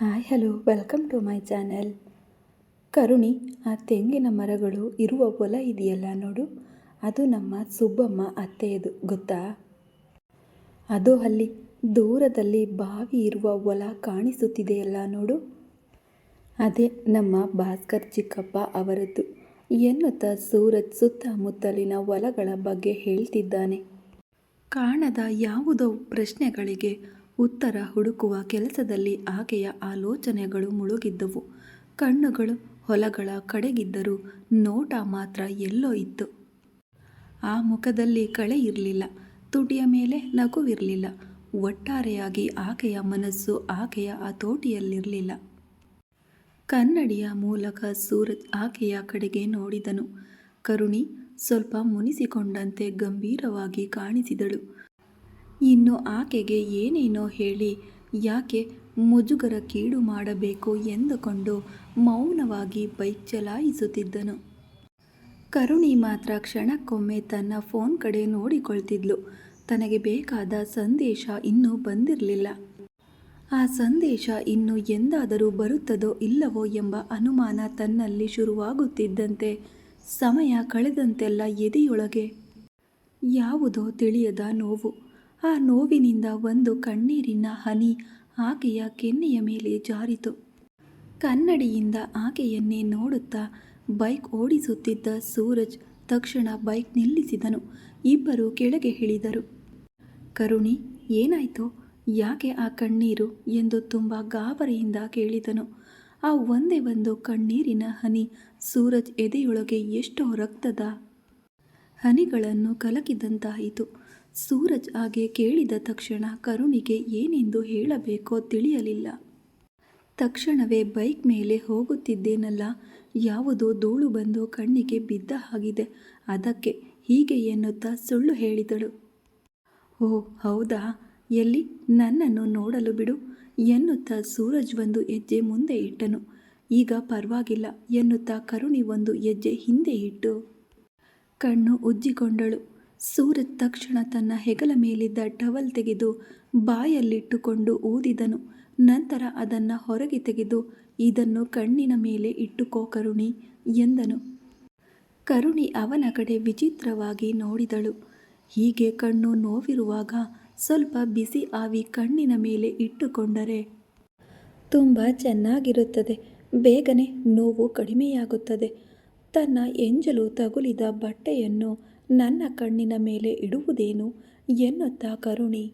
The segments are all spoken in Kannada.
Hi hello welcome to my channel. ಕರುಣಿ, ಆ ತೆಂಗಿನ ಮರಗಳು ಇರುವ ಹೊಲ ಇದೆಯಲ್ಲ ನೋಡು, ಅದು ನಮ್ಮ ಸುಬ್ಬಮ್ಮ ಅತ್ತೆಯದು, ಗೊತ್ತಾ? ಅದು ಅಲ್ಲಿ ದೂರದಲ್ಲಿ ಬಾವಿ ಇರುವ ಹೊಲ ಕಾಣಿಸುತ್ತಿದೆಯಲ್ಲ ನೋಡು, ಅದೇ ನಮ್ಮ ಭಾಸ್ಕರ್ ಚಿಕ್ಕಪ್ಪ ಅವರದ್ದು ಎನ್ನುತ್ತಾ ಸೂರಜ್ ಸುತ್ತಮುತ್ತಲಿನ ಹೊಲಗಳ ಬಗ್ಗೆ ಹೇಳ್ತಿದ್ದಾನೆ. ಕಾಣದ ಯಾವುದೋ ಪ್ರಶ್ನೆಗಳಿಗೆ ಉತ್ತರ ಹುಡುಕುವ ಕೆಲಸದಲ್ಲಿ ಆಕೆಯ ಆಲೋಚನೆಗಳು ಮುಳುಗಿದ್ದವು. ಕಣ್ಣುಗಳು ಹೊಲಗಳ ಕಡೆಗಿದ್ದರೂ ನೋಟ ಮಾತ್ರ ಎಲ್ಲೋ ಇತ್ತು. ಆ ಮುಖದಲ್ಲಿ ಕಳೆ ಇರಲಿಲ್ಲ, ತುಟಿಯ ಮೇಲೆ ನಗುವಿರಲಿಲ್ಲ. ಒಟ್ಟಾರೆಯಾಗಿ ಆಕೆಯ ಮನಸ್ಸು ಆಕೆಯ ಹತೋಟಿಯಲ್ಲಿರಲಿಲ್ಲ. ಕನ್ನಡಿಯ ಮೂಲಕ ಸೂರಜ್ ಆಕೆಯ ಕಡೆಗೆ ನೋಡಿದನು. ಕರುಣಿ ಸ್ವಲ್ಪ ಮುನಿಸಿಕೊಂಡಂತೆ ಗಂಭೀರವಾಗಿ ಕಾಣಿಸಿದಳು. ಇನ್ನು ಆಕೆಗೆ ಏನೇನೋ ಹೇಳಿ ಯಾಕೆ ಮುಜುಗರಕ್ಕೀಡು ಮಾಡಬೇಕು ಎಂದುಕೊಂಡು ಮೌನವಾಗಿ ಬೈಕ್ ಚಲಾಯಿಸುತ್ತಿದ್ದನು. ಕರುಣಿ ಮಾತ್ರ ಕ್ಷಣಕ್ಕೊಮ್ಮೆ ತನ್ನ ಫೋನ್ ಕಡೆ ನೋಡಿಕೊಳ್ತಿದ್ಲು. ತನಗೆ ಬೇಕಾದ ಸಂದೇಶ ಇನ್ನೂ ಬಂದಿರಲಿಲ್ಲ. ಆ ಸಂದೇಶ ಇನ್ನು ಎಂದಾದರೂ ಬರುತ್ತದೋ ಇಲ್ಲವೋ ಎಂಬ ಅನುಮಾನ ತನ್ನಲ್ಲಿ ಶುರುವಾಗುತ್ತಿದ್ದಂತೆ ಸಮಯ ಕಳೆದಂತೆಲ್ಲ ಎದೆಯೊಳಗೆ ಯಾವುದೋ ತಿಳಿಯದ ನೋವು. ಆ ನೋವಿನಿಂದ ಒಂದು ಕಣ್ಣೀರಿನ ಹನಿ ಆಕೆಯ ಕೆನ್ನೆಯ ಮೇಲೆ ಜಾರಿತು. ಕನ್ನಡಿಯಿಂದ ಆಕೆಯನ್ನೇ ನೋಡುತ್ತಾ ಬೈಕ್ ಓಡಿಸುತ್ತಿದ್ದ ಸೂರಜ್ ತಕ್ಷಣ ಬೈಕ್ ನಿಲ್ಲಿಸಿದನು. ಇಬ್ಬರು ಕೆಳಗೆ ಇಳಿದರು. ಕರುಣಿ, ಏನಾಯ್ತು? ಯಾಕೆ ಆ ಕಣ್ಣೀರು ಎಂದು ತುಂಬ ಗಾಬರಿಯಿಂದ ಕೇಳಿದನು. ಆ ಒಂದೇ ಒಂದು ಕಣ್ಣೀರಿನ ಹನಿ ಸೂರಜ್ ಎದೆಯೊಳಗೆ ಎಷ್ಟೋ ರಕ್ತದ ಹನಿಗಳನ್ನು ಕಲಕಿದಂತಾಯಿತು. ಸೂರಜ್ ಹಾಗೆ ಕೇಳಿದ ತಕ್ಷಣ ಕರುಣಿಗೆ ಏನೆಂದು ಹೇಳಬೇಕೋ ತಿಳಿಯಲಿಲ್ಲ. ತಕ್ಷಣವೇ ಬೈಕ್ ಮೇಲೆ ಹೋಗುತ್ತಿದ್ದೇನಲ್ಲ, ಯಾವುದೋ ಧೂಳು ಬಂದು ಕಣ್ಣಿಗೆ ಬಿದ್ದ ಹಾಗಿದೆ, ಅದಕ್ಕೆ ಹೀಗೆ ಎನ್ನುತ್ತಾ ಸುಳ್ಳು ಹೇಳಿದಳು. ಓ ಹೌದಾ, ಎಲ್ಲಿ ನನ್ನನ್ನು ನೋಡಲು ಬಿಡು ಎನ್ನುತ್ತಾ ಸೂರಜ್ ಒಂದು ಹೆಜ್ಜೆ ಮುಂದೆ ಇಟ್ಟನು. ಈಗ ಪರವಾಗಿಲ್ಲ ಎನ್ನುತ್ತಾ ಕರುಣಿ ಒಂದು ಹೆಜ್ಜೆ ಹಿಂದೆ ಇಟ್ಟು ಕಣ್ಣು ಉಜ್ಜಿಕೊಂಡಳು. ಸೂರಜ್ ತಕ್ಷಣ ತನ್ನ ಹೆಗಲ ಮೇಲಿದ್ದ ಟವಲ್ ತೆಗೆದು ಬಾಯಲ್ಲಿಟ್ಟುಕೊಂಡು ಊದಿದನು. ನಂತರ ಅದನ್ನು ಹೊರಗೆ ತೆಗೆದು, ಇದನ್ನು ಕಣ್ಣಿನ ಮೇಲೆ ಇಟ್ಟುಕೋ ಕರುಣಿ ಎಂದನು. ಕರುಣಿ ಅವನ ಕಡೆ ವಿಚಿತ್ರವಾಗಿ ನೋಡಿದಳು. ಹೀಗೆ ಕಣ್ಣು ನೋವಿರುವಾಗ ಸ್ವಲ್ಪ ಬಿಸಿ ಆವಿ ಕಣ್ಣಿನ ಮೇಲೆ ಇಟ್ಟುಕೊಂಡರೆ ತುಂಬ ಚೆನ್ನಾಗಿರುತ್ತದೆ, ಬೇಗನೆ ನೋವು ಕಡಿಮೆಯಾಗುತ್ತದೆ. ತನ್ನ ಎಂಜಲು ತಗುಲಿದ ಬಟ್ಟೆಯನ್ನು ನನ್ನ ಕಣ್ಣಿನ ಮೇಲೆ ಇಡುವುದೇನು ಎನ್ನುತ್ತಾ ಕರುಣಿ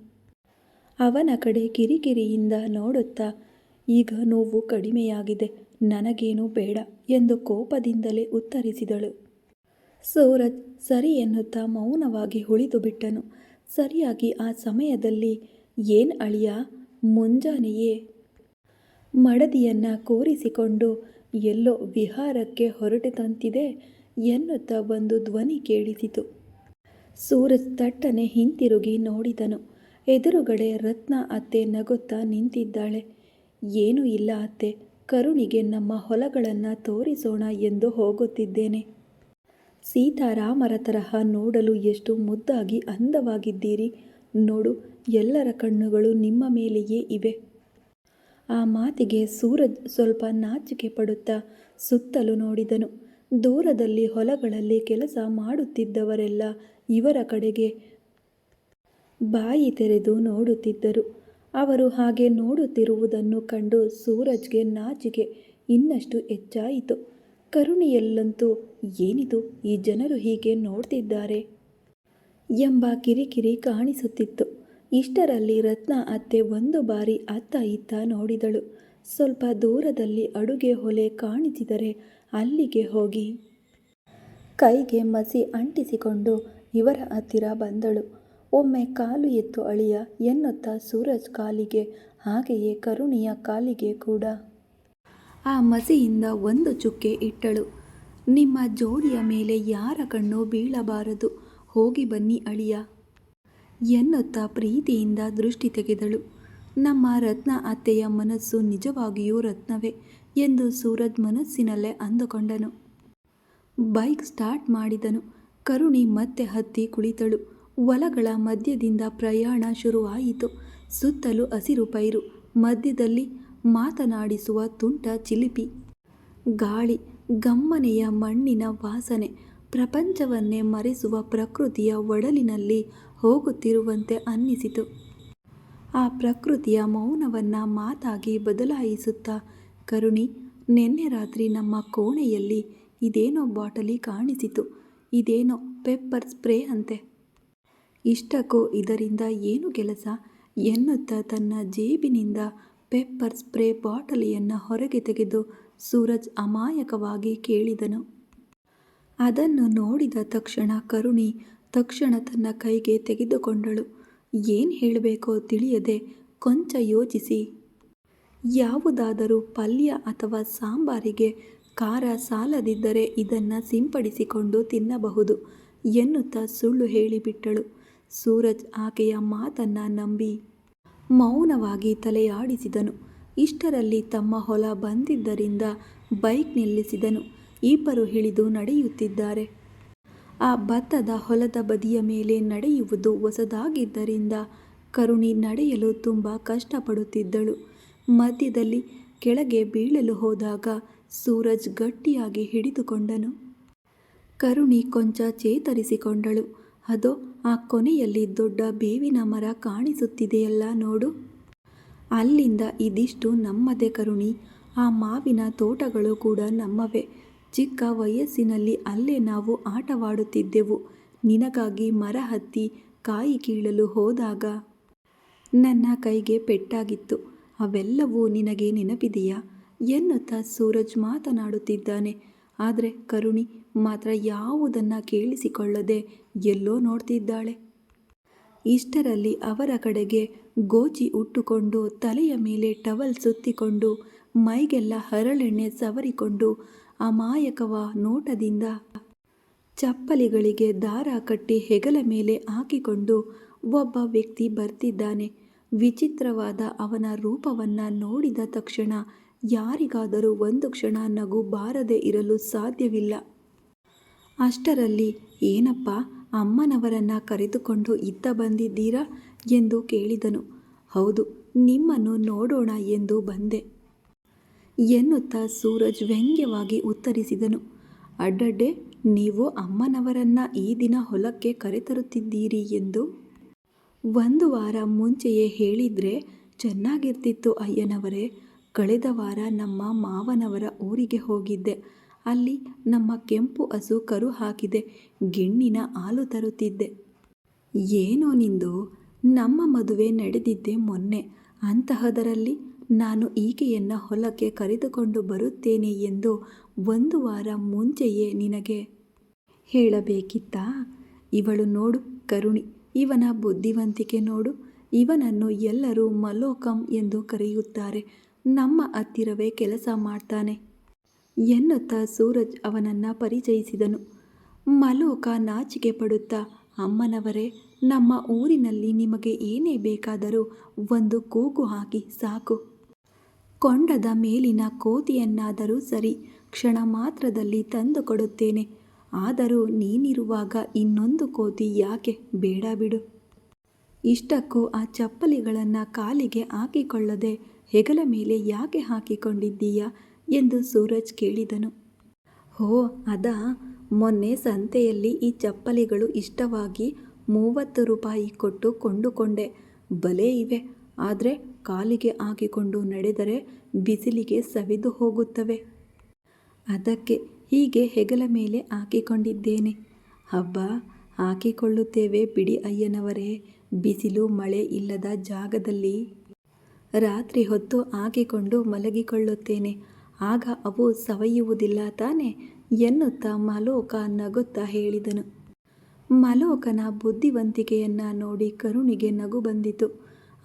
ಅವನ ಕಡೆ ಕಿರಿಕಿರಿಯಿಂದ ನೋಡುತ್ತಾ, ಈಗ ನೋವು ಕಡಿಮೆಯಾಗಿದೆ, ನನಗೇನೂ ಬೇಡ ಎಂದು ಕೋಪದಿಂದಲೇ ಉತ್ತರಿಸಿದಳು. ಸೂರಜ್ ಸರಿ ಎನ್ನುತ್ತಾ ಮೌನವಾಗಿ ಉಳಿದು ಬಿಟ್ಟನು. ಸರಿಯಾಗಿ ಆ ಸಮಯದಲ್ಲಿ ಏನ್ ಅಳಿಯ, ಮುಂಜಾನೆಯೇ ಮಡದಿಯನ್ನು ಕೂರಿಸಿಕೊಂಡು ಎಲ್ಲೋ ವಿಹಾರಕ್ಕೆ ಹೊರಟಂತಿದೆ ಎನ್ನುತ್ತಾ ಒಂದು ಧ್ವನಿ ಕೇಳಿಸಿತು. ಸೂರಜ್ ತಟ್ಟನೆ ಹಿಂತಿರುಗಿ ನೋಡಿದನು. ಎದುರುಗಡೆ ರತ್ನ ಅತ್ತೆ ನಗುತ್ತಾ ನಿಂತಿದ್ದಾಳೆ. ಏನೂ ಇಲ್ಲ ಅತ್ತೆ, ಕರುಣಿಗೆ ನಮ್ಮ ಹೊಲಗಳನ್ನು ತೋರಿಸೋಣ ಎಂದು ಹೋಗುತ್ತಿದ್ದೇನೆ. ಸೀತಾರಾಮರ ತರಹ ನೋಡಲು ಎಷ್ಟು ಮುದ್ದಾಗಿ ಅಂದವಾಗಿದ್ದೀರಿ, ನೋಡು ಎಲ್ಲರ ಕಣ್ಣುಗಳು ನಿಮ್ಮ ಮೇಲೆಯೇ ಇವೆ. ಆ ಮಾತಿಗೆ ಸೂರಜ್ ಸ್ವಲ್ಪ ನಾಚಿಕೆ ಪಡುತ್ತಾ ಸುತ್ತಲೂ ನೋಡಿದನು. ದೂರದಲ್ಲಿ ಹೊಲಗಳಲ್ಲಿ ಕೆಲಸ ಮಾಡುತ್ತಿದ್ದವರೆಲ್ಲ ಇವರ ಕಡೆಗೆ ಬಾಯಿ ತೆರೆದು ನೋಡುತ್ತಿದ್ದರು. ಅವರು ಹಾಗೆ ನೋಡುತ್ತಿರುವುದನ್ನು ಕಂಡು ಸೂರಜ್ಗೆ ನಾಚಿಕೆ ಇನ್ನಷ್ಟು ಹೆಚ್ಚಾಯಿತು. ಕರುಣಿಯಲ್ಲಂತೂ ಏನಿದು, ಈ ಜನರು ಹೀಗೆ ನೋಡ್ತಿದ್ದಾರೆ ಎಂಬ ಕಿರಿಕಿರಿ ಕಾಣಿಸುತ್ತಿತ್ತು. ಇಷ್ಟರಲ್ಲಿ ರತ್ನ ಅತ್ತೆ ಒಂದು ಬಾರಿ ಅತ್ತ ಇತ್ತ ನೋಡಿದಳು. ಸ್ವಲ್ಪ ದೂರದಲ್ಲಿ ಅಡುಗೆ ಒಲೆ ಕಾಣಿಸಿದರೆ ಅಲ್ಲಿಗೆ ಹೋಗಿ ಕೈಗೆ ಮಸಿ ಅಂಟಿಸಿಕೊಂಡು ಇವರ ಹತ್ತಿರ ಬಂದಳು. ಒಮ್ಮೆ ಕಾಲು ಎತ್ತು ಅಳಿಯ ಎನ್ನುತ್ತಾ ಸೂರಜ್ ಕಾಲಿಗೆ ಹಾಗೆಯೇ ಕರುಣಿಯ ಕಾಲಿಗೆ ಕೂಡ ಆ ಮಸಿಯಿಂದ ಒಂದು ಚುಕ್ಕೆ ಇಟ್ಟಳು. ನಿಮ್ಮ ಜೋಡಿಯ ಮೇಲೆ ಯಾರ ಕಣ್ಣು ಬೀಳಬಾರದು, ಹೋಗಿ ಬನ್ನಿ ಅಳಿಯ ಎನ್ನುತ್ತಾ ಪ್ರೀತಿಯಿಂದ ದೃಷ್ಟಿ ತೆಗೆದಳು. ನಮ್ಮ ರತ್ನ ಅತ್ತೆಯ ಮನಸ್ಸು ನಿಜವಾಗಿಯೂ ರತ್ನವೇ ಎಂದು ಸೂರಜ್ ಮನಸ್ಸಿನಲ್ಲೇ ಅಂದುಕೊಂಡನು. ಬೈಕ್ ಸ್ಟಾರ್ಟ್ ಮಾಡಿದನು. ಕರುಣಿ ಮತ್ತೆ ಹತ್ತಿ ಕುಳಿತಳು. ಹೊಲಗಳ ಮಧ್ಯದಿಂದ ಪ್ರಯಾಣ ಶುರುವಾಯಿತು. ಸುತ್ತಲೂ ಹಸಿರು ಪೈರು, ಮಧ್ಯದಲ್ಲಿ ಮಾತನಾಡಿಸುವ ತುಂಟ ಚಿಲಿಪಿ. ಗಾಳಿ, ಗಮ್ಮನೆಯ ಮಣ್ಣಿನ ವಾಸನೆ, ಪ್ರಪಂಚವನ್ನೇ ಮರೆಸುವ ಪ್ರಕೃತಿಯ ಒಡಲಿನಲ್ಲಿ ಹೋಗುತ್ತಿರುವಂತೆ ಅನ್ನಿಸಿತು. ಆ ಪ್ರಕೃತಿಯ ಮೌನವನ್ನು ಮಾತಾಗಿ ಬದಲಾಯಿಸುತ್ತಾ, ಕರುಣಿ, ನಿನ್ನೆ ರಾತ್ರಿ ನಮ್ಮ ಕೋಣೆಯಲ್ಲಿ ಇದೇನೋ ಬಾಟಲಿ ಕಾಣಿಸಿತು. ಇದೇನೋ ಪೆಪ್ಪರ್ ಸ್ಪ್ರೇ ಅಂತೆ. ಇಷ್ಟಕ್ಕೂ ಇದರಿಂದ ಏನು ಕೆಲಸ ಎನ್ನುತ್ತಾ ತನ್ನ ಜೇಬಿನಿಂದ ಪೆಪ್ಪರ್ ಸ್ಪ್ರೇ ಬಾಟಲಿಯನ್ನು ಹೊರಗೆ ತೆಗೆದು ಸೂರಜ್ ಅಮಾಯಕವಾಗಿ ಕೇಳಿದನು. ಅದನ್ನು ನೋಡಿದ ತಕ್ಷಣ ಕರುಣಿ ತಕ್ಷಣ ತನ್ನ ಕೈಗೆ ತೆಗೆದುಕೊಂಡಳು. ಏನು ಹೇಳಬೇಕೋ ತಿಳಿಯದೆ ಕೊಂಚ ಯೋಚಿಸಿ, ಯಾವುದಾದರೂ ಪಲ್ಯ ಅಥವಾ ಸಾಂಬಾರಿಗೆ ಖಾರ ಸಾಲದಿದ್ದರೆ ಇದನ್ನು ಸಿಂಪಡಿಸಿಕೊಂಡು ತಿನ್ನಬಹುದು ಎನ್ನುತ್ತಾ ಸುಳ್ಳು ಹೇಳಿಬಿಟ್ಟಳು. ಸೂರಜ್ ಆಕೆಯ ಮಾತನ್ನು ನಂಬಿ ಮೌನವಾಗಿ ತಲೆಯಾಡಿಸಿದನು. ಇಷ್ಟರಲ್ಲಿ ತಮ್ಮ ಹೊಲ ಬಂದಿದ್ದರಿಂದ ಬೈಕ್ ನಿಲ್ಲಿಸಿದನು. ಇಬ್ಬರು ಇಳಿದು ನಡೆಯುತ್ತಿದ್ದಾರೆ. ಆ ಭತ್ತದ ಹೊಲದ ಬದಿಯ ಮೇಲೆ ನಡೆಯುವುದು ಹೊಸದಾಗಿದ್ದರಿಂದ ಕರುಣಿ ನಡೆಯಲು ತುಂಬ ಕಷ್ಟಪಡುತ್ತಿದ್ದಳು. ಮಧ್ಯದಲ್ಲಿ ಕೆಳಗೆ ಬೀಳಲು ಹೋದಾಗ ಸೂರಜ್ ಗಟ್ಟಿಯಾಗಿ ಹಿಡಿದುಕೊಂಡನು. ಕರುಣಿ ಕೊಂಚ ಚೇತರಿಸಿಕೊಂಡಳು. ಅದೋ ಆ ಕೊನೆಯಲ್ಲಿ ದೊಡ್ಡ ಬೇವಿನ ಮರ ಕಾಣಿಸುತ್ತಿದೆಯಲ್ಲ ನೋಡು. ಅಲ್ಲಿಂದ ಇದಿಷ್ಟು ನಮ್ಮದೇ ಕರುಣಿ. ಆ ಮಾವಿನ ತೋಟಗಳು ಕೂಡ ನಮ್ಮವೇ. ಚಿಕ್ಕ ವಯಸ್ಸಿನಲ್ಲಿ ಅಲ್ಲೇ ನಾವು ಆಟವಾಡುತ್ತಿದ್ದೆವು. ನಿನಗಾಗಿ ಮರ ಹತ್ತಿ ಕಾಯಿ ಕೀಳಲು ಹೋದಾಗ ನನ್ನ ಕೈಗೆ ಪೆಟ್ಟಾಗಿತ್ತು. ಅವೆಲ್ಲವೂ ನಿನಗೆ ನೆನಪಿದೆಯಾ ಎನ್ನುತ್ತಾ ಸೂರಜ್ ಮಾತನಾಡುತ್ತಿದ್ದಾನೆ. ಆದರೆ ಕರುಣಿ ಮಾತ್ರ ಯಾವುದನ್ನು ಕೇಳಿಸಿಕೊಳ್ಳದೆ ಎಲ್ಲೋ ನೋಡ್ತಿದ್ದಾಳೆ. ಇಷ್ಟರಲ್ಲಿ ಅವರ ಕಡೆಗೆ ಗೋಚಿ ಉಟ್ಟುಕೊಂಡು ತಲೆಯ ಮೇಲೆ ಟವಲ್ ಸುತ್ತಿಕೊಂಡು ಮೈಗೆಲ್ಲ ಹರಳೆಣ್ಣೆ ಸವರಿಕೊಂಡು ಅಮಾಯಕವ ನೋಟದಿಂದ ಚಪ್ಪಲಿಗಳಿಗೆ ದಾರ ಕಟ್ಟಿ ಹೆಗಲ ಮೇಲೆ ಹಾಕಿಕೊಂಡು ಒಬ್ಬ ವ್ಯಕ್ತಿ ಬರ್ತಿದ್ದಾನೆ. ವಿಚಿತ್ರವಾದ ಅವನ ರೂಪವನ್ನು ನೋಡಿದ ತಕ್ಷಣ ಯಾರಿಗಾದರೂ ಒಂದು ಕ್ಷಣ ನಗು ಬಾರದೆ ಇರಲು ಸಾಧ್ಯವಿಲ್ಲ. ಅಷ್ಟರಲ್ಲಿ, ಏನಪ್ಪ, ಅಮ್ಮನವರನ್ನು ಕರೆದುಕೊಂಡು ಇತ್ತ ಬಂದಿದ್ದೀರಾ ಎಂದು ಕೇಳಿದನು. ಹೌದು, ನಿಮ್ಮನ್ನು ನೋಡೋಣ ಎಂದು ಬಂದೆ ಎನ್ನುತ್ತಾ ಸೂರಜ್ ವ್ಯಂಗ್ಯವಾಗಿ ಉತ್ತರಿಸಿದನು. ಅಡ್ಡಡ್ಡೆ, ನೀವು ಅಮ್ಮನವರನ್ನು ಈ ದಿನ ಹೊಲಕ್ಕೆ ಕರೆತರುತ್ತಿದ್ದೀರಿ ಎಂದು 1 ವಾರ ಮುಂಚೆಯೇ ಹೇಳಿದ್ರೆ ಚೆನ್ನಾಗಿರ್ತಿತ್ತು ಅಯ್ಯನವರೇ. ಕಳೆದ ವಾರ ನಮ್ಮ ಮಾವನವರ ಊರಿಗೆ ಹೋಗಿದ್ದೆ. ಅಲ್ಲಿ ನಮ್ಮ ಕೆಂಪು ಹಸು ಕರು ಹಾಕಿದೆ. ಗಿಣ್ಣಿನ ಹಾಲು ತರುತ್ತಿದ್ದೆ. ಏನೋ ನಿಂದು, ನಮ್ಮ ಮದುವೆ ನಡೆದಿದ್ದೆ ಮೊನ್ನೆ. ಅಂತಹದರಲ್ಲಿ ನಾನು ಈಕೆಯನ್ನು ಹೊಲಕ್ಕೆ ಕರೆದುಕೊಂಡು ಬರುತ್ತೇನೆ ಎಂದು 1 ವಾರ ಮುಂಚೆಯೇ ನಿನಗೆ ಹೇಳಬೇಕಿತ್ತಾ? ಇವಳು ನೋಡು ಕರುಣಿ, ಇವನ ಬುದ್ಧಿವಂತಿಕೆ ನೋಡು. ಇವನನ್ನು ಎಲ್ಲರೂ ಮಲೋಕಂ ಎಂದು ಕರೆಯುತ್ತಾರೆ. ನಮ್ಮ ಹತ್ತಿರವೇ ಕೆಲಸ ಮಾಡ್ತಾನೆ ಎನ್ನುತ್ತಾ ಸೂರಜ್ ಅವನನ್ನು ಪರಿಚಯಿಸಿದನು. ಮಲೋಕ ನಾಚಿಕೆ ಪಡುತ್ತಾ, ಅಮ್ಮನವರೇ, ನಮ್ಮ ಊರಿನಲ್ಲಿ ನಿಮಗೆ ಏನೇ ಬೇಕಾದರೂ ಒಂದು ಕೂಗು ಹಾಕಿ ಸಾಕು. ಕೊಂಡದ ಮೇಲಿನ ಕೋತಿಯನ್ನಾದರೂ ಸರಿ, ಕ್ಷಣ ಮಾತ್ರದಲ್ಲಿ ತಂದು ಕೊಡುತ್ತೇನೆ. ಆದರೂ ನೀನಿರುವಾಗ ಇನ್ನೊಂದು ಕೋತಿ ಯಾಕೆ, ಬೇಡ ಬಿಡು. ಇಷ್ಟಕ್ಕೂ ಆ ಚಪ್ಪಲಿಗಳನ್ನು ಕಾಲಿಗೆ ಹಾಕಿಕೊಳ್ಳದೆ ಹೆಗಲ ಮೇಲೆ ಯಾಕೆ ಹಾಕಿಕೊಂಡಿದ್ದೀಯಾ ಎಂದು ಸೂರಜ್ ಕೇಳಿದನು. ಹೋ ಅದಾ, ಮೊನ್ನೆ ಸಂತೆಯಲ್ಲಿ ಈ ಚಪ್ಪಲಿಗಳು ಇಷ್ಟವಾಗಿ 30 ರೂಪಾಯಿ ಕೊಟ್ಟು ಕೊಂಡುಕೊಂಡೆ. ಬಲೆ ಇವೆ, ಆದರೆ ಕಾಲಿಗೆ ಹಾಕಿಕೊಂಡು ನಡೆದರೆ ಬಿಸಿಲಿಗೆ ಸವೆದು ಹೋಗುತ್ತವೆ. ಅದಕ್ಕೆ ಹೀಗೆ ಹೆಗಲ ಮೇಲೆ ಹಾಕಿಕೊಂಡಿದ್ದೇನೆ. ಹಬ್ಬ, ಹಾಕಿಕೊಳ್ಳುತ್ತೇವೆ ಬಿಡಿ ಅಯ್ಯನವರೇ. ಬಿಸಿಲು ಮಳೆ ಇಲ್ಲದ ಜಾಗದಲ್ಲಿ ರಾತ್ರಿ ಹೊತ್ತು ಹಾಕಿಕೊಂಡು ಮಲಗಿಕೊಳ್ಳುತ್ತೇನೆ. ಆಗ ಅವು ಸವೆಯುವುದಿಲ್ಲ ತಾನೆ ಎನ್ನುತ್ತಾ ಮಲೋಕ ನಗುತ್ತಾ ಹೇಳಿದನು. ಮಲೋಕನ ಬುದ್ಧಿವಂತಿಕೆಯನ್ನು ನೋಡಿ ಕರುಣಿಗೆ ನಗು ಬಂದಿತು.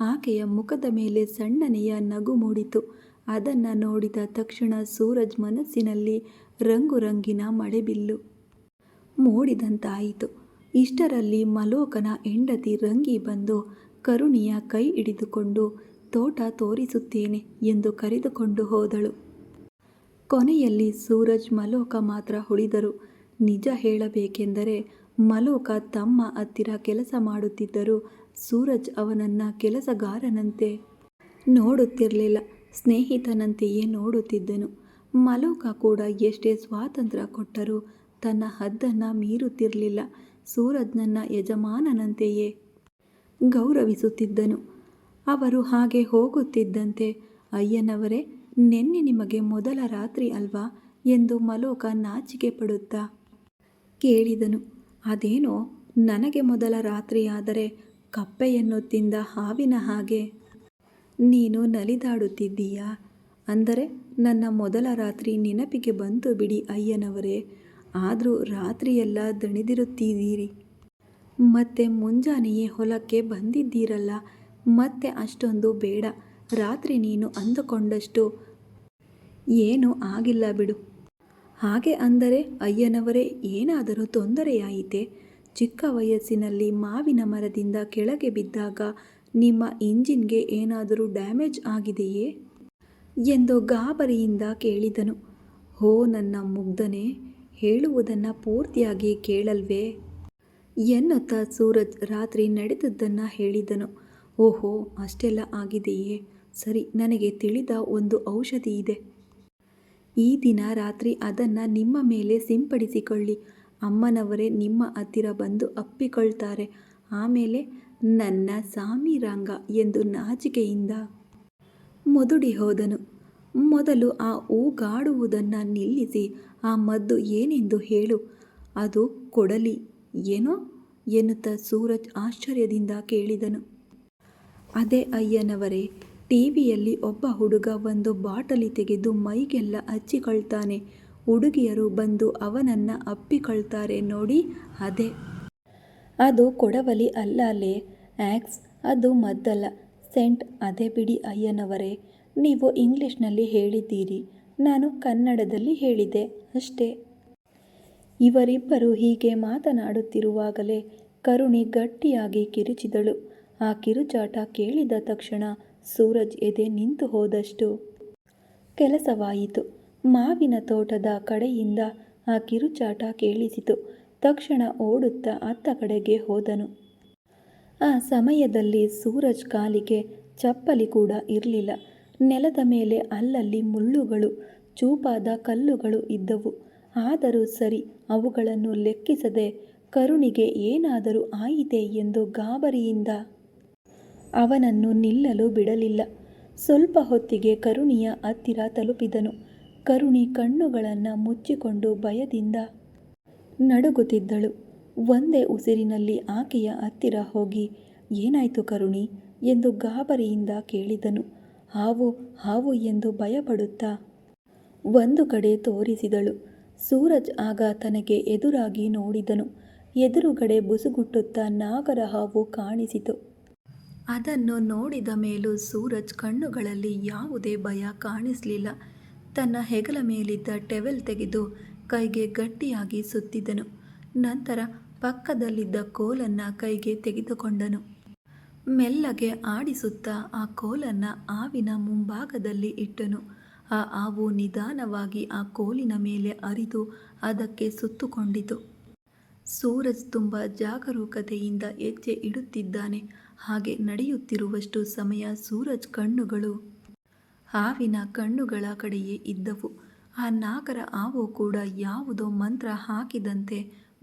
ಆಕೆಯ ಮುಖದ ಮೇಲೆ ಸಣ್ಣನೆಯ ನಗು ಮೂಡಿತು. ಅದನ್ನು ನೋಡಿದ ತಕ್ಷಣ ಸೂರಜ್ ಮನಸ್ಸಿನಲ್ಲಿ ರಂಗು ರಂಗಿನ ಮಳೆಬಿಲ್ಲು ಮೂಡಿದಂತಾಯಿತು. ಇಷ್ಟರಲ್ಲಿ ಮಲೋಕನ ಹೆಂಡತಿ ರಂಗಿ ಬಂದು ಕರುಣಿಯ ಕೈ ಹಿಡಿದುಕೊಂಡು ತೋಟ ತೋರಿಸುತ್ತೇನೆ ಎಂದು ಕರೆದುಕೊಂಡು ಹೋದಳು. ಕೊನೆಯಲ್ಲಿ ಸೂರಜ್ ಮಲೋಕ ಮಾತ್ರ ಉಳಿದರು. ನಿಜ ಹೇಳಬೇಕೆಂದರೆ ಮಲೋಕ ತಮ್ಮ ಹತ್ತಿರ ಕೆಲಸ ಮಾಡುತ್ತಿದ್ದರೂ ಸೂರಜ್ ಅವನನ್ನು ಕೆಲಸಗಾರನಂತೆ ನೋಡುತ್ತಿರಲಿಲ್ಲ. ಸ್ನೇಹಿತನಂತೆಯೇ ನೋಡುತ್ತಿದ್ದನು. ಮಲೋಕ ಕೂಡ ಎಷ್ಟೇ ಸ್ವಾತಂತ್ರ್ಯ ಕೊಟ್ಟರೂ ತನ್ನ ಹದ್ದನ್ನು ಮೀರುತ್ತಿರಲಿಲ್ಲ. ಸೂರಜ್ನನ್ನ ಯಜಮಾನನಂತೆಯೇ ಗೌರವಿಸುತ್ತಿದ್ದನು. ಅವರು ಹಾಗೆ ಹೋಗುತ್ತಿದ್ದಂತೆ, ಅಯ್ಯನವರೇ, ನೆನ್ನೆ ನಿಮಗೆ ಮೊದಲ ರಾತ್ರಿ ಅಲ್ವಾ ಎಂದು ಮಲೋಕ ನಾಚಿಕೆ ಪಡುತ್ತಾ ಕೇಳಿದನು. ಅದೇನೋ ನನಗೆ ಮೊದಲ ರಾತ್ರಿಯಾದರೆ ಕಪ್ಪೆಯನ್ನು ತಿಂದ ಹಾವಿನ ಹಾಗೆ ನೀನು ನಲಿದಾಡುತ್ತಿದ್ದೀಯಾ? ಅಂದರೆ ನನ್ನ ಮೊದಲ ರಾತ್ರಿ ನೆನಪಿಗೆ ಬಂತು ಬಿಡಿ ಅಯ್ಯನವರೇ. ಆದರೂ ರಾತ್ರಿಯೆಲ್ಲ ದಣಿದಿರುತ್ತಿದ್ದೀರಿ. ಮತ್ತೆ ಮುಂಜಾನೆಯೇ ಹೊಲಕ್ಕೆ ಬಂದಿದ್ದೀರಲ್ಲ, ಮತ್ತೆ ಅಷ್ಟೊಂದು ಬೇಡ. ರಾತ್ರಿ ನೀನು ಅಂದುಕೊಂಡಷ್ಟು ಏನೂ ಆಗಿಲ್ಲ ಬಿಡು. ಹಾಗೆ ಅಂದರೆ ಅಯ್ಯನವರೇ, ಏನಾದರೂ ತೊಂದರೆಯಾಯಿತೆ? ಚಿಕ್ಕ ವಯಸ್ಸಿನಲ್ಲಿ ಮಾವಿನ ಮರದಿಂದ ಕೆಳಗೆ ಬಿದ್ದಾಗ ನಿಮ್ಮ ಇಂಜಿನ್ಗೆ ಏನಾದರೂ ಡ್ಯಾಮೇಜ್ ಆಗಿದೆಯೇ ಎಂದು ಗಾಬರಿಯಿಂದ ಕೇಳಿದನು. ಹೋ ನನ್ನ ಮುಗ್ಧನೇ, ಹೇಳುವುದನ್ನು ಪೂರ್ತಿಯಾಗಿ ಕೇಳಲ್ವೇ ಎನ್ನುತ್ತಾ ಸೂರಜ್ ರಾತ್ರಿ ನಡೆದದ್ದನ್ನು ಹೇಳಿದನು. ಓಹೋ, ಅಷ್ಟೆಲ್ಲ ಆಗಿದೆಯೇ? ಸರಿ, ನನಗೆ ತಿಳಿದ ಒಂದು ಔಷಧಿ ಇದೆ. ಈ ದಿನ ರಾತ್ರಿ ಅದನ್ನು ನಿಮ್ಮ ಮೇಲೆ ಸಿಂಪಡಿಸಿಕೊಳ್ಳಿ. ಅಮ್ಮನವರೇ ನಿಮ್ಮ ಹತ್ತಿರ ಬಂದು ಅಪ್ಪಿಕೊಳ್ತಾರೆ. ಆಮೇಲೆ ನನ್ನ ಸಾಮಿರಾಂಗ ಎಂದು ನಾಚಿಕೆಯಿಂದ ಮುದುಡಿ ಹೋದನು. ಮೊದಲು ಆ ಊಗಾಡುವುದನ್ನು ನಿಲ್ಲಿಸಿ ಆ ಮದ್ದು ಏನೆಂದು ಹೇಳು. ಅದು ಕೊಡಲಿ ಏನೋ ಎನ್ನುತ್ತಾ ಸೂರಜ್ ಆಶ್ಚರ್ಯದಿಂದ ಕೇಳಿದನು. ಅದೇ ಅಯ್ಯನವರೇ, ಟಿವಿಯಲ್ಲಿ ಒಬ್ಬ ಹುಡುಗ ಒಂದು ಬಾಟಲಿ ತೆಗೆದು ಮೈಗೆಲ್ಲ ಹಚ್ಚಿಕೊಳ್ತಾನೆ. ಹುಡುಗಿಯರು ಬಂದು ಅವನನ್ನು ಅಪ್ಪಿಕೊಳ್ತಾರೆ ನೋಡಿ, ಅದೇ. ಅದು ಕೊಡವಲಿ ಅಲ್ಲಲೇ ಆ್ಯಕ್ಸ್, ಅದು ಮದ್ದಲ್ಲ, ಸೆಂಟ್. ಅದೇ ಬಿಡಿ ಅಯ್ಯನವರೇ, ನೀವು ಇಂಗ್ಲಿಷ್ನಲ್ಲಿ ಹೇಳಿದ್ದೀರಿ, ನಾನು ಕನ್ನಡದಲ್ಲಿ ಹೇಳಿದೆ ಅಷ್ಟೇ. ಇವರಿಬ್ಬರು ಹೀಗೆ ಮಾತನಾಡುತ್ತಿರುವಾಗಲೇ ಕರುಣಿ ಗಟ್ಟಿಯಾಗಿ ಕಿರುಚಿದಳು. ಆ ಕಿರುಚಾಟ ಕೇಳಿದ ತಕ್ಷಣ ಸೂರಜ್ ಎದೆ ನಿಂತು ಹೋದಷ್ಟು ಕೆಲಸವಾಯಿತು. ಮಾವಿನ ತೋಟದ ಕಡೆಯಿಂದ ಆ ಕಿರುಚಾಟ ಕೇಳಿಸಿತು. ತಕ್ಷಣ ಓಡುತ್ತಾ ಅತ್ತ ಕಡೆಗೆ ಹೋದನು. ಆ ಸಮಯದಲ್ಲಿ ಸೂರಜ್ ಕಾಲಿಗೆ ಚಪ್ಪಲಿ ಕೂಡ ಇರಲಿಲ್ಲ. ನೆಲದ ಮೇಲೆ ಅಲ್ಲಲ್ಲಿ ಮುಳ್ಳುಗಳು, ಚೂಪಾದ ಕಲ್ಲುಗಳು ಇದ್ದವು. ಆದರೂ ಸರಿ, ಅವುಗಳನ್ನು ಲೆಕ್ಕಿಸದೆ ಕರುಣಿಗೆ ಏನಾದರೂ ಆಯಿತೆ ಎಂದು ಗಾಬರಿಯಿಂದ ಅವನನ್ನು ನಿಲ್ಲಲು ಬಿಡಲಿಲ್ಲ. ಸ್ವಲ್ಪ ಹೊತ್ತಿಗೆ ಕರುಣಿಯ ಹತ್ತಿರ ತಲುಪಿದನು. ಕರುಣಿ ಕಣ್ಣುಗಳನ್ನು ಮುಚ್ಚಿಕೊಂಡು ಭಯದಿಂದ ನಡುಗುತ್ತಿದ್ದಳು. ಒಂದೇ ಉಸಿರಿನಲ್ಲಿ ಆಕೆಯ ಹತ್ತಿರ ಹೋಗಿ, ಏನಾಯಿತು ಕರುಣಿ ಎಂದು ಗಾಬರಿಯಿಂದ ಕೇಳಿದನು. ಹಾವು ಹಾವು ಎಂದು ಭಯಪಡುತ್ತಾ ಒಂದು ಕಡೆ ತೋರಿಸಿದಳು. ಸೂರಜ್ ಆಗ ತನಗೆ ಎದುರಾಗಿ ನೋಡಿದನು. ಎದುರುಗಡೆ ಬುಸುಗುಟ್ಟುತ್ತಾ ನಾಗರ ಹಾವು ಕಾಣಿಸಿತು. ಅದನ್ನು ನೋಡಿದ ಮೇಲೂ ಸೂರಜ್ ಕಣ್ಣುಗಳಲ್ಲಿ ಯಾವುದೇ ಭಯ ಕಾಣಿಸಲಿಲ್ಲ. ತನ್ನ ಹೆಗಲ ಮೇಲಿದ್ದ ಟವೆಲ್ ತೆಗೆದು ಕೈಗೆ ಗಟ್ಟಿಯಾಗಿ ಸುತ್ತಿದನು. ನಂತರ ಪಕ್ಕದಲ್ಲಿದ್ದ ಕೋಲನ್ನು ಕೈಗೆ ತೆಗೆದುಕೊಂಡನು. ಮೆಲ್ಲಗೆ ಆಡಿಸುತ್ತಾ ಆ ಕೋಲನ್ನು ಹಾವಿನ ಮುಂಭಾಗದಲ್ಲಿ ಇಟ್ಟನು. ಆ ಹಾವು ನಿಧಾನವಾಗಿ ಆ ಕೋಲಿನ ಮೇಲೆ ಅರಿದು ಅದಕ್ಕೆ ಸುತ್ತುಕೊಂಡಿತು. ಸೂರಜ್ ತುಂಬ ಜಾಗರೂಕತೆಯಿಂದ ಹೆಜ್ಜೆ ಇಡುತ್ತಿದ್ದಾನೆ. ಹಾಗೆ ನಡೆಯುತ್ತಿರುವಷ್ಟು ಸಮಯ ಸೂರಜ್ ಕಣ್ಣುಗಳು ಹಾವಿನ ಕಣ್ಣುಗಳ ಕಡೆಯೇ ಇದ್ದವು. ಆ ನಾಗರ ಹಾವು ಕೂಡ ಯಾವುದೋ ಮಂತ್ರ ಹಾಕಿದಂತೆ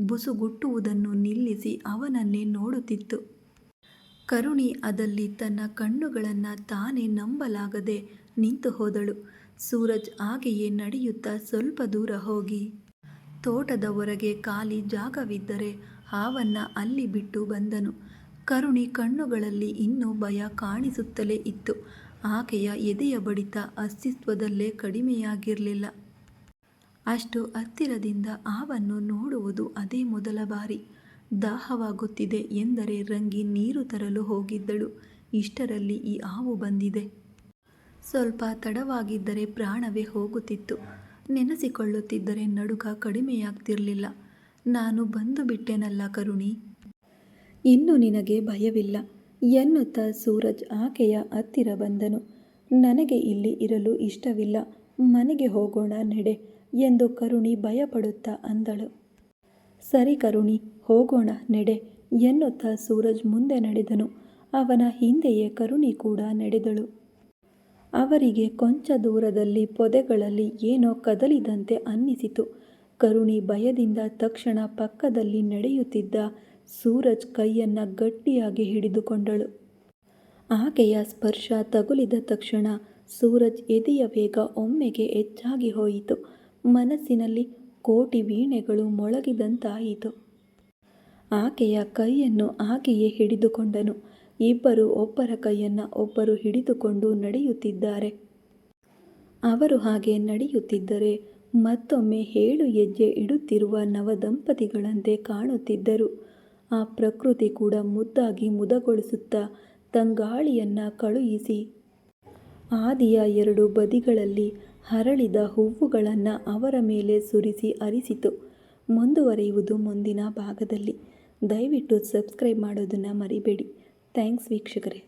ಬುಸುಗುಟ್ಟುವುದನ್ನು ನಿಲ್ಲಿಸಿ ಅವನನ್ನೇ ನೋಡುತ್ತಿತ್ತು. ಕರುಣಿ ಅದಲ್ಲಿ ತನ್ನ ಕಣ್ಣುಗಳನ್ನು ತಾನೇ ನಂಬಲಾಗದೆ ನಿಂತು ಹೋದಳು. ಸೂರಜ್ ಹಾಗೆಯೇ ನಡೆಯುತ್ತಾ ಸ್ವಲ್ಪ ದೂರ ಹೋಗಿ ತೋಟದ ಹೊರಗೆ ಖಾಲಿ ಜಾಗವಿದ್ದರೆ ಹಾವನ್ನು ಅಲ್ಲಿ ಬಿಟ್ಟು ಬಂದನು. ಕರುಣಿ ಕಣ್ಣುಗಳಲ್ಲಿ ಇನ್ನೂ ಭಯ ಕಾಣಿಸುತ್ತಲೇ ಇತ್ತು. ಆಕೆಯ ಎದೆಯ ಬಡಿತ ಅಸ್ತಿತ್ವದಲ್ಲೇ ಕಡಿಮೆಯಾಗಿರಲಿಲ್ಲ. ಅಷ್ಟು ಹತ್ತಿರದಿಂದ ಹಾವನ್ನು ನೋಡುವುದು ಅದೇ ಮೊದಲ ಬಾರಿ. ದಾಹವಾಗುತ್ತಿದೆ ಎಂದರೆ ರಂಗಿ ನೀರು ತರಲು ಹೋಗಿದ್ದಳು. ಇಷ್ಟರಲ್ಲಿ ಈ ಹಾವು ಬಂದಿದೆ. ಸ್ವಲ್ಪ ತಡವಾಗಿದ್ದರೆ ಪ್ರಾಣವೇ ಹೋಗುತ್ತಿತ್ತು. ನೆನೆಸಿಕೊಳ್ಳುತ್ತಿದ್ದರೆ ನಡುಕ ಕಡಿಮೆಯಾಗ್ತಿರಲಿಲ್ಲ. ನಾನು ಬಂದು ಬಿಟ್ಟೆನಲ್ಲ ಕರುಣಿ, ಇನ್ನು ನಿನಗೆ ಭಯವಿಲ್ಲ ಎನ್ನುತ್ತಾ ಸೂರಜ್ ಆಕೆಯ ಹತ್ತಿರ ಬಂದನು. ನನಗೆ ಇಲ್ಲಿ ಇರಲು ಇಷ್ಟವಿಲ್ಲ, ಮನೆಗೆ ಹೋಗೋಣ ನಡೆ ಎಂದು ಕರುಣಿ ಭಯಪಡುತ್ತಾ ಅಂದಳು. ಸರಿ ಕರುಣಿ, ಹೋಗೋಣ ನಡೆ ಎನ್ನುತ್ತಾ ಸೂರಜ್ ಮುಂದೆ ನಡೆದನು. ಅವನ ಹಿಂದೆಯೇ ಕರುಣಿ ಕೂಡ ನಡೆದಳು. ಅವರಿಗೆ ಕೊಂಚ ದೂರದಲ್ಲಿ ಪೊದೆಗಳಲ್ಲಿ ಏನೋ ಕದಲಿದಂತೆ ಅನ್ನಿಸಿತು. ಕರುಣಿ ಭಯದಿಂದ ತಕ್ಷಣ ಪಕ್ಕದಲ್ಲಿ ನಡೆಯುತ್ತಿದ್ದ ಸೂರಜ್ ಕೈಯನ್ನು ಗಟ್ಟಿಯಾಗಿ ಹಿಡಿದುಕೊಂಡಳು. ಆಕೆಯ ಸ್ಪರ್ಶ ತಗುಲಿದ ತಕ್ಷಣ ಸೂರಜ್ ಎದೆಯ ವೇಗ ಒಮ್ಮೆಗೆ ಹೆಚ್ಚಾಗಿ ಹೋಯಿತು. ಮನಸ್ಸಿನಲ್ಲಿ ಕೋಟಿ ವೀಣೆಗಳು ಮೊಳಗಿದಂತಾಯಿತು. ಆಕೆಯ ಕೈಯನ್ನು ಹಾಗೆಯೇ ಹಿಡಿದುಕೊಂಡನು. ಇಬ್ಬರು ಒಬ್ಬರ ಕೈಯನ್ನು ಒಬ್ಬರು ಹಿಡಿದುಕೊಂಡು ನಡೆಯುತ್ತಿದ್ದಾರೆ. ಅವರು ಹಾಗೆ ನಡೆಯುತ್ತಿದ್ದರೆ ಮತ್ತೊಮ್ಮೆ 7 ಹೆಜ್ಜೆ ಇಡುತ್ತಿರುವ ನವದಂಪತಿಗಳಂತೆ ಕಾಣುತ್ತಿದ್ದರು. ಆ ಪ್ರಕೃತಿ ಕೂಡ ಮುದ್ದಾಗಿ ಮುದಗೊಳಿಸುತ್ತಾ ತಂಗಾಳಿಯನ್ನು ಕಳುಹಿಸಿ ಹಾದಿಯ 2 ಬದಿಗಳಲ್ಲಿ ಅರಳಿದ ಹೂವುಗಳನ್ನು ಅವರ ಮೇಲೆ ಸುರಿಸಿ ಹರಿಸಿತು. ಮುಂದುವರಿಯುವುದು ಮುಂದಿನ ಭಾಗದಲ್ಲಿ. ದಯವಿಟ್ಟು ಸಬ್ಸ್ಕ್ರೈಬ್ ಮಾಡೋದನ್ನು ಮರಿಬೇಡಿ. ಥ್ಯಾಂಕ್ಸ್ ವೀಕ್ಷಕರೇ.